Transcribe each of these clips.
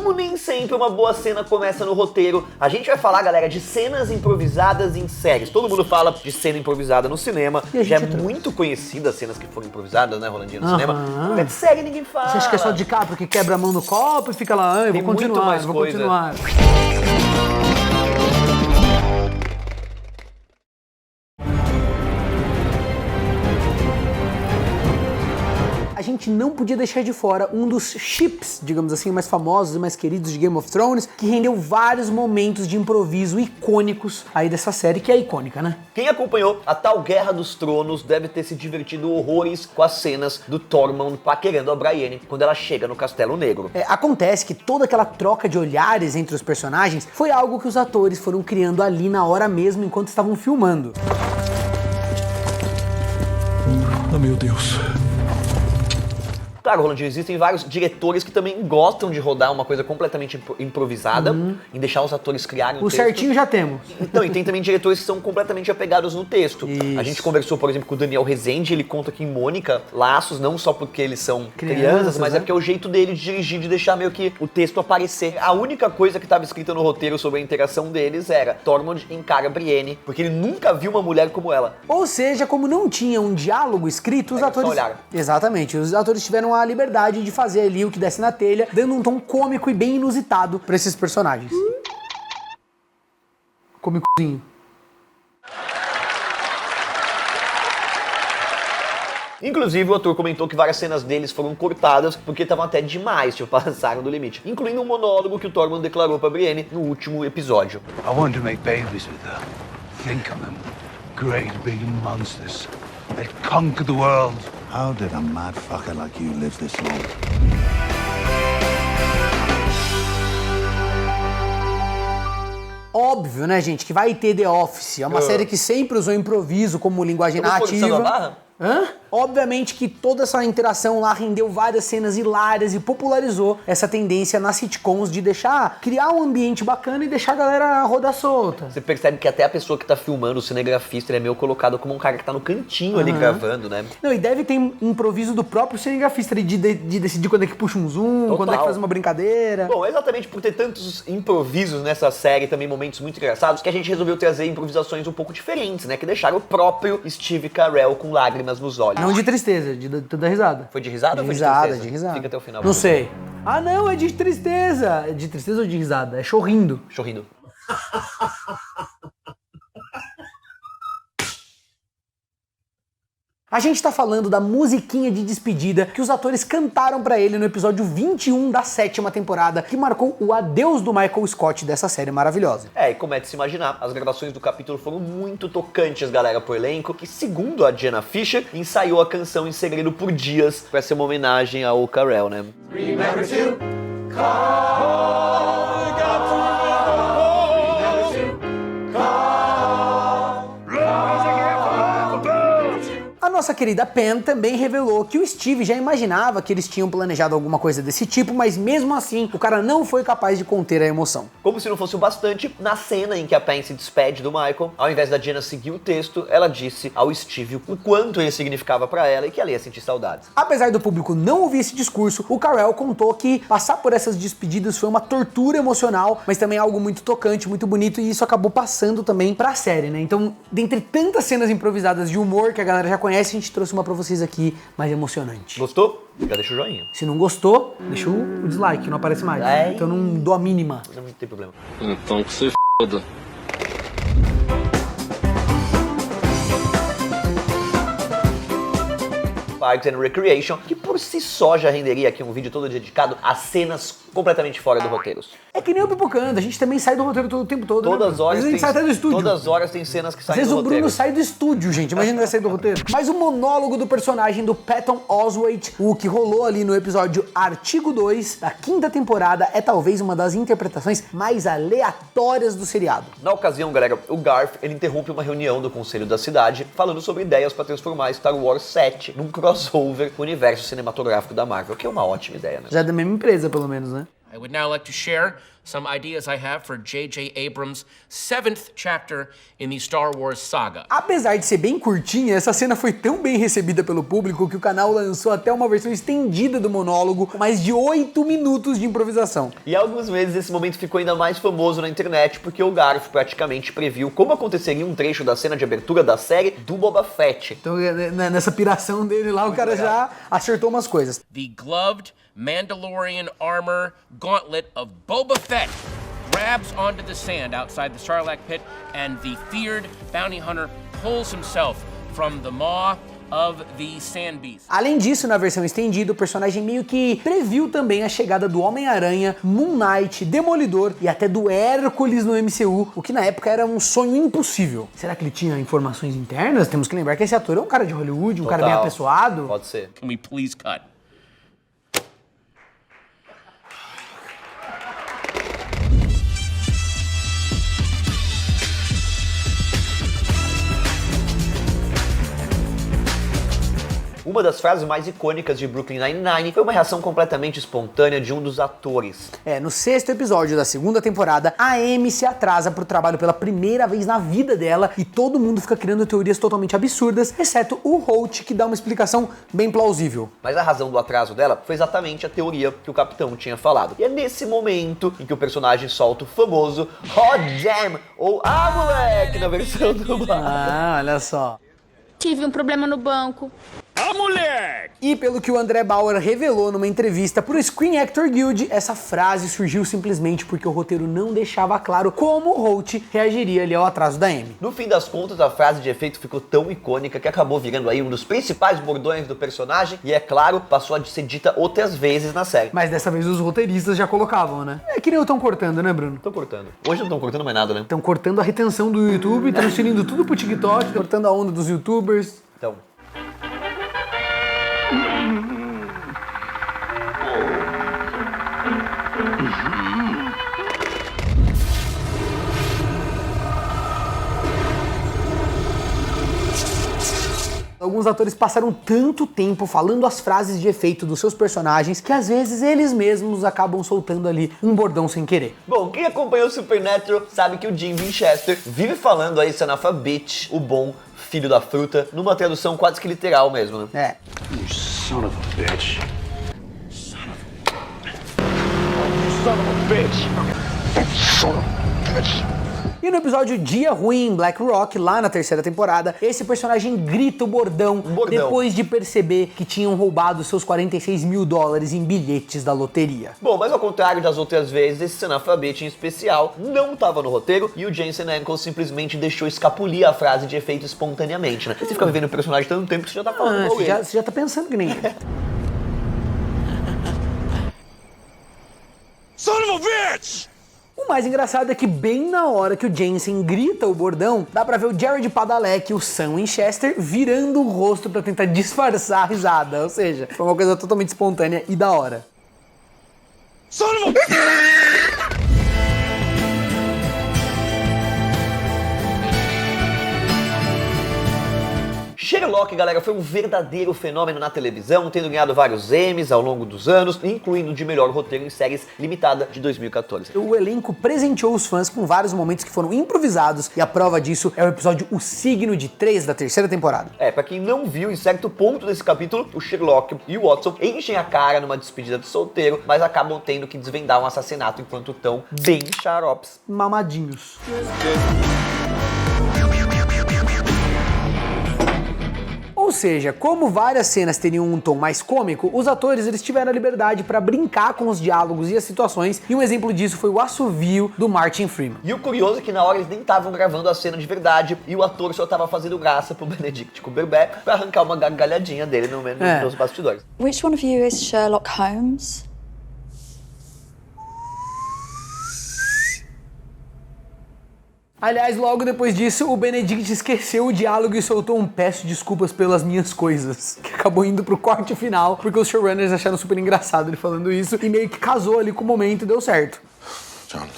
como nem sempre uma boa cena começa no roteiro, a gente vai falar, galera, de cenas improvisadas em séries. Todo mundo fala de cena improvisada no cinema, já é muito conhecida as cenas que foram improvisadas, né, Rolandinho, no cinema. Mas de série ninguém fala. Você acha que é só de DiCaprio que quebra a mão no copo e fica lá, eu vou continuar, muito mais vou coisa. continuar. A gente não podia deixar de fora um dos chips, digamos assim, mais famosos e mais queridos de Game of Thrones, que rendeu vários momentos de improviso icônicos aí dessa série, que é icônica, né? Quem acompanhou a tal Guerra dos Tronos deve ter se divertido horrores com as cenas do Tormund paquerando a Brienne quando ela chega no Castelo Negro. Acontece que toda aquela troca de olhares entre os personagens foi algo que os atores foram criando ali na hora mesmo, enquanto estavam filmando. Oh, meu Deus. Claro, Rolandinho, existem vários diretores que também gostam de rodar uma coisa completamente improvisada, em deixar os atores criarem o texto. Certinho já temos. Então, e tem também diretores que são completamente apegados no texto. Isso. A gente conversou, por exemplo, com o Daniel Rezende, ele conta que em Mônica, laços, não só porque eles são crianças, mas né? é porque é o jeito dele de dirigir, de deixar meio que o texto aparecer. A única coisa que estava escrita no roteiro sobre a interação deles era Tormund encara Brienne, porque ele nunca viu uma mulher como ela. Ou seja, como não tinha um diálogo escrito, os atores... só olhar. Exatamente, os atores tiveram a liberdade de fazer ali o que desce na telha, dando um tom cômico e bem inusitado pra esses personagens. Cômicozinho. Inclusive, o ator comentou que várias cenas deles foram cortadas porque estavam até demais, tipo, passaram do limite. Incluindo um monólogo que o Tormund declarou pra Brienne no último episódio. I want to make babies with her. Think of them. Great big monsters. They'd conquer the world. How did a mad fucker like you live this long? Óbvio, né, gente, que vai ter The Office. É uma série que sempre usou improviso como linguagem narrativa. Hã? Obviamente que toda essa interação lá rendeu várias cenas hilárias e popularizou essa tendência nas sitcoms de criar um ambiente bacana e deixar a galera rodar solta. Você percebe que até a pessoa que tá filmando, o cinegrafista, ele é meio colocado como um cara que tá no cantinho ali gravando, né? Não, e deve ter improviso do próprio cinegrafista de decidir quando é que puxa um zoom, Total. quando é que faz uma brincadeira. Bom, exatamente por ter tantos improvisos nessa série, também momentos muito engraçados, que a gente resolveu trazer improvisações um pouco diferentes, né? Que deixaram o próprio Steve Carell com lágrimas nos olhos. Não de tristeza, de dar risada. Foi de risada ou foi de risada, tristeza? de risada. Fica até o final. Não sei. Ah, não, é de tristeza. É de tristeza ou de risada? É chorrindo. Chorrindo. A gente tá falando da musiquinha de despedida que os atores cantaram pra ele no episódio 21 da 7ª temporada, que marcou o adeus do Michael Scott dessa série maravilhosa. E como é de se imaginar, as gravações do capítulo foram muito tocantes, galera, pro elenco, que, segundo a Jenna Fischer, ensaiou a canção em segredo por dias pra ser uma homenagem ao Carell, né? Remember to call. A nossa querida Pen também revelou que o Steve já imaginava que eles tinham planejado alguma coisa desse tipo, mas mesmo assim o cara não foi capaz de conter a emoção. Como se não fosse o bastante, na cena em que a Pen se despede do Michael, ao invés da Jenna seguir o texto, ela disse ao Steve o quanto ele significava pra ela e que ela ia sentir saudades. Apesar do público não ouvir esse discurso, o Carell contou que passar por essas despedidas foi uma tortura emocional, mas também algo muito tocante, muito bonito, e isso acabou passando também pra série, né? Então, dentre tantas cenas improvisadas de humor que a galera já conhece, a gente trouxe uma pra vocês aqui mais emocionante. Gostou? Já deixa o joinha. Se não gostou, deixa o dislike, não aparece mais. Então eu não dou a mínima. Não tem problema. Então que você foda. Parks and Recreation, que por si só já renderia aqui um vídeo todo dedicado a cenas completamente fora do roteiro. É que nem o Pipocando, a gente também sai do roteiro todo o tempo todo. Todas as horas Às vezes a gente sai até do estúdio. Todas as horas tem cenas que Às saem vezes do o roteiro. Bruno sai do estúdio, gente. Imagina vai sair do roteiro. Mas o monólogo do personagem do Patton Oswalt, o que rolou ali no episódio Artigo 2 da 5ª temporada, é talvez uma das interpretações mais aleatórias do seriado. Na ocasião, galera, o Garth, ele interrompe uma reunião do Conselho da Cidade falando sobre ideias para transformar Star Wars 7 num crossover com o universo cinematográfico da Marvel, que é uma ótima ideia, né? Já é da mesma empresa, pelo menos, né? I would now like to share some ideas I have for J.J. Abrams' 7th chapter in the Star Wars saga. Apesar de ser bem curtinha, essa cena foi tão bem recebida pelo público que o canal lançou até uma versão estendida do monólogo, com mais de 8 minutos de improvisação. E há alguns meses esse momento ficou ainda mais famoso na internet porque o Garfo praticamente previu como aconteceria um trecho da cena de abertura da série do Boba Fett. Então, nessa piração dele lá, o cara já acertou umas coisas. The gloved Mandalorian armor gauntlet of Boba Fett grabs onto the sand outside the Sarlacc pit, and the feared bounty hunter pulls himself from the maw of the sand beast. Além disso, na versão estendida, o personagem meio que previu também a chegada do Homem-Aranha, Moon Knight, Demolidor e até do Hércules no MCU, o que na época era um sonho impossível. Será que ele tinha informações internas? Temos que lembrar que esse ator é um cara de Hollywood, um cara bem apessoado. Pode ser. Can we please cut? Uma das frases mais icônicas de Brooklyn Nine-Nine foi uma reação completamente espontânea de um dos atores. No 6º episódio da 2ª temporada, a Amy se atrasa pro trabalho pela primeira vez na vida dela e todo mundo fica criando teorias totalmente absurdas, exceto o Holt, que dá uma explicação bem plausível. Mas a razão do atraso dela foi exatamente a teoria que o capitão tinha falado. E é nesse momento em que o personagem solta o famoso Hot Damn, ou moleque, na versão dublada. Ah, olha só. Tive um problema no banco. E pelo que o André Bauer revelou numa entrevista pro Screen Actor Guild, essa frase surgiu simplesmente porque o roteiro não deixava claro como o Holt reagiria ali ao atraso da Amy. No fim das contas, a frase de efeito ficou tão icônica que acabou virando aí um dos principais bordões do personagem e, é claro, passou a ser dita outras vezes na série. Mas dessa vez os roteiristas já colocavam, né? É que nem o tão cortando, né, Bruno? Estão cortando. Hoje não estão cortando mais nada, né? Estão cortando a retenção do YouTube, transferindo tudo pro TikTok, cortando a onda dos YouTubers. Então... Alguns atores passaram tanto tempo falando as frases de efeito dos seus personagens que às vezes eles mesmos acabam soltando ali um bordão sem querer. Bom, quem acompanhou o Supernatural sabe que o Jim Winchester vive falando aí son of a bitch, o bom filho da fruta, numa tradução quase que literal mesmo, né? You son of a bitch. Son of a bitch. Son of a bitch. E no episódio Dia Ruim em Black Rock, lá na 3ª temporada, esse personagem grita o bordão depois de perceber que tinham roubado seus $46 mil em bilhetes da loteria. Bom, mas ao contrário das outras vezes, esse son of a bitch em especial não estava no roteiro e o Jensen Ackles simplesmente deixou escapulir a frase de efeito espontaneamente, né? Você fica vivendo o personagem tanto tempo que você já tá falando com alguém. Você já tá pensando que nem ele. Son of a bitch! O mais engraçado é que bem na hora que o Jensen grita o bordão, dá pra ver o Jared Padalecki e o Sam Winchester virando o rosto pra tentar disfarçar a risada. Ou seja, foi uma coisa totalmente espontânea e da hora. Son of a... Sherlock, galera, foi um verdadeiro fenômeno na televisão, tendo ganhado vários Emmys ao longo dos anos, incluindo de melhor roteiro em séries limitada de 2014. O elenco presenteou os fãs com vários momentos que foram improvisados e a prova disso é o episódio O Signo de 3 da 3ª temporada. Pra quem não viu, em certo ponto desse capítulo, o Sherlock e o Watson enchem a cara numa despedida de solteiro, mas acabam tendo que desvendar um assassinato enquanto estão bem xaropes. Mamadinhos. Ou seja, como várias cenas teriam um tom mais cômico, os atores eles tiveram a liberdade para brincar com os diálogos e as situações, e um exemplo disso foi o assovio do Martin Freeman. E o curioso é que na hora eles nem estavam gravando a cena de verdade, e o ator só tava fazendo graça pro Benedict Cumberbatch pra arrancar uma gargalhadinha dele nos bastidores. Which one of you is Sherlock Holmes? Aliás, logo depois disso, o Benedict esqueceu o diálogo e soltou um peço desculpas pelas minhas coisas, que acabou indo pro corte final, porque os showrunners acharam super engraçado ele falando isso, e meio que casou ali com o momento e deu certo.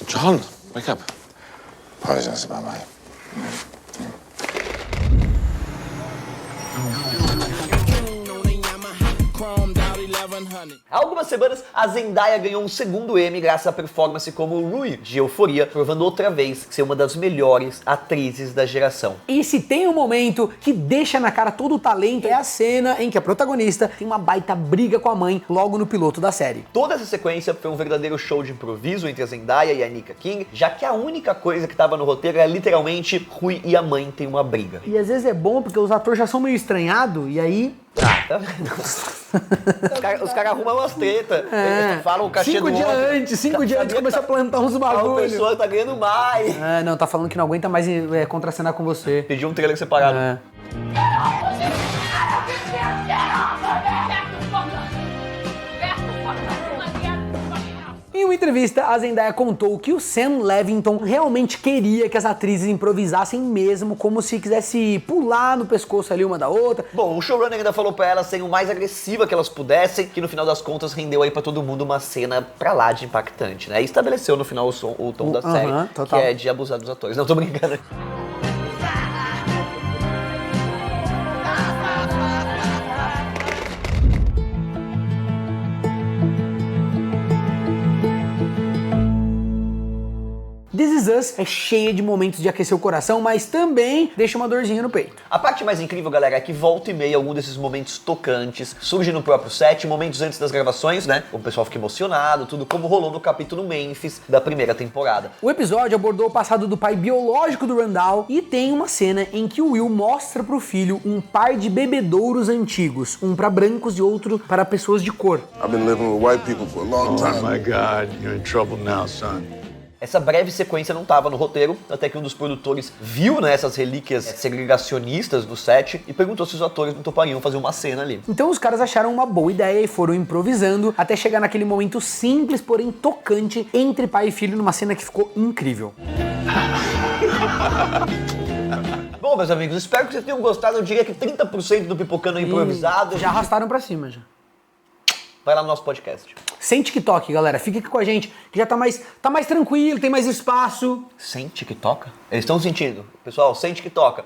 John, wake up. Apologize about my... 700. Há algumas semanas, a Zendaya ganhou um segundo Emmy graças à performance como Rui de Euphoria, provando outra vez ser uma das melhores atrizes da geração. E se tem um momento que deixa na cara todo o talento, é a cena em que a protagonista tem uma baita briga com a mãe logo no piloto da série. Toda essa sequência foi um verdadeiro show de improviso entre a Zendaya e a Nika King, já que a única coisa que estava no roteiro era literalmente Rui e a mãe têm uma briga. E às vezes é bom porque os atores já são meio estranhados e aí... Tá vendo? Os caras arrumam umas tretas, eles falam o cachê do outro. 5 dias antes começa a plantar uns bagulho. A pessoa tá ganhando mais. Não, tá falando que não aguenta mais contracenar com você. Pediu um trailer separado. Em uma entrevista, a Zendaya contou que o Sam Levinson realmente queria que as atrizes improvisassem mesmo, como se quisesse pular no pescoço ali uma da outra. Bom, o showrunner ainda falou pra elas serem o mais agressiva que elas pudessem, que no final das contas rendeu aí pra todo mundo uma cena pra lá de impactante, né? E estabeleceu no final o tom da série, total. que é de abusar dos atores. Não, tô brincando. This Is Us é cheia de momentos de aquecer o coração, mas também deixa uma dorzinha no peito. A parte mais incrível, galera, é que volta e meia algum desses momentos tocantes surge no próprio set, momentos antes das gravações, né? O pessoal fica emocionado, tudo como rolou no capítulo Memphis da primeira temporada. O episódio abordou o passado do pai biológico do Randall e tem uma cena em que o Will mostra pro filho um par de bebedouros antigos, um para brancos e outro para pessoas de cor. I've been living with white people for a long time. Oh my God, you're in trouble now, son. Essa breve sequência não estava no roteiro, até que um dos produtores viu, né, essas relíquias segregacionistas do set e perguntou se os atores não topariam fazer uma cena ali. Então os caras acharam uma boa ideia e foram improvisando até chegar naquele momento simples, porém tocante, entre pai e filho, numa cena que ficou incrível. Bom, meus amigos, espero que vocês tenham gostado. Eu diria que 30% do Pipocando é improvisado. Já arrastaram pra cima, já. Vai lá no nosso podcast. Sem TikTok, galera. Fica aqui com a gente, que já tá mais tranquilo, tem mais espaço. Sem TikTok? Eles estão sentindo. Pessoal, sem TikTok.